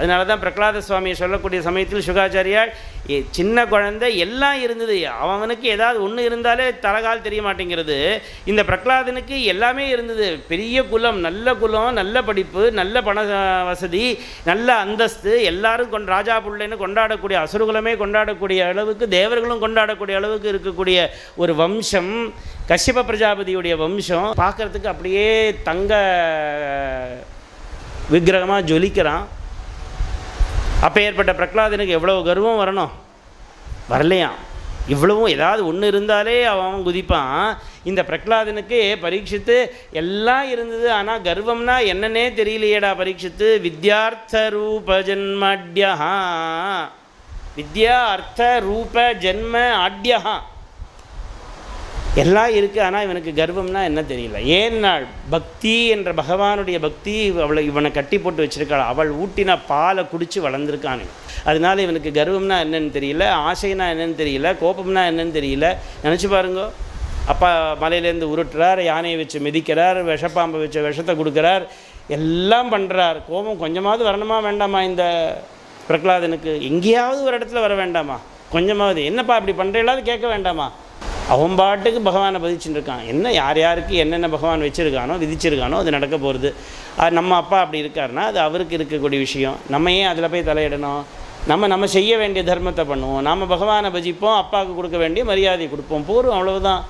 அதனால தான் பிரகலாத சுவாமியை சொல்லக்கூடிய சமயத்தில் சுகாச்சாரியால் சின்ன குழந்தை எல்லாம் இருந்தது, அவனுக்கு ஏதாவது ஒன்று இருந்தாலே தலகால் தெரிய மாட்டேங்கிறது. இந்த பிரகலாதனுக்கு எல்லாமே இருந்தது. பெரிய குலம், நல்ல படிப்பு, நல்ல பண வசதி, நல்ல அந்தஸ்து, எல்லாரும் ராஜா புள்ளைன்னு கொண்டாடக்கூடிய, அசுரகுலமே கொண்டாடக்கூடிய அளவுக்கு, தேவர்களும் கொண்டாடக்கூடிய அளவுக்கு இருக்கக்கூடிய ஒரு வம்சம் கஷ்யப பிரஜாபதியுடைய வம்சம். பார்க்குறதுக்கு அப்படியே தங்க விக்கிரகமாக ஜொலிக்கிறான். அப்போ ஏற்பட்ட பிரகலாதனுக்கு எவ்வளோ கர்வம் வரணும், வரலையாம். இவ்வளவும் ஏதாவது ஒன்று இருந்தாலே அவன் குதிப்பான். இந்த பிரகலாதனுக்கு பரீட்சித்து எல்லாம் இருந்தது, ஆனால் கர்வம்னா என்னன்னே தெரியலையேடா பரீட்சித்து. வித்யார்த்த ரூப ஜன்மாட்யா, வித்யா அர்த்த ரூப ஜன்ம ஆட்யா எல்லாம் இருக்குது, ஆனால் இவனுக்கு கர்வம்னா என்ன தெரியல. ஏன்னாள் பக்தி என்ற பகவானுடைய பக்தி இவனை கட்டி போட்டு வச்சுருக்காள். அவள் ஊட்டின பாலை குடித்து வளர்ந்துருக்கான். அதனால இவனுக்கு கர்வம்னா என்னன்னு தெரியல, ஆசைனா என்னன்னு தெரியல, கோபம்னா என்னன்னு தெரியல. நினச்சி பாருங்க, அப்பா மலையிலேருந்து உருட்டுறார், யானையை வச்சு மிதிக்கிறார், விஷப்பாம்பை வச்சு விஷத்தை கொடுக்குறார், எல்லாம் பண்ணுறார். கோபம் கொஞ்சமாவது வரணுமா வேண்டாமா இந்த பிரகலாதனுக்கு? எங்கேயாவது ஒரு இடத்துல வர வேண்டாமா கொஞ்சமாவது? என்னப்பா அப்படி பண்ணுறீங்களாவது கேட்க வேண்டாமா? அவன் பாட்டுக்கு பகவானை பதிச்சுட்டு இருக்கான். என்ன யார் யாருக்கு என்னென்ன பகவான் வச்சுருக்கானோ விதிச்சிருக்கானோ அது நடக்க போகிறது. அது நம்ம அப்பா அப்படி இருக்காருன்னா அது அவருக்கு இருக்கக்கூடிய விஷயம். நம்ம ஏன் அதில் போய் தலையிடணும்? நம்ம செய்ய வேண்டிய தர்மத்தை பண்ணுவோம், நாம் பகவானை பஜிப்போம், அப்பாவுக்கு கொடுக்க வேண்டிய மரியாதை கொடுப்போம், போரும், அவ்வளவுதான்.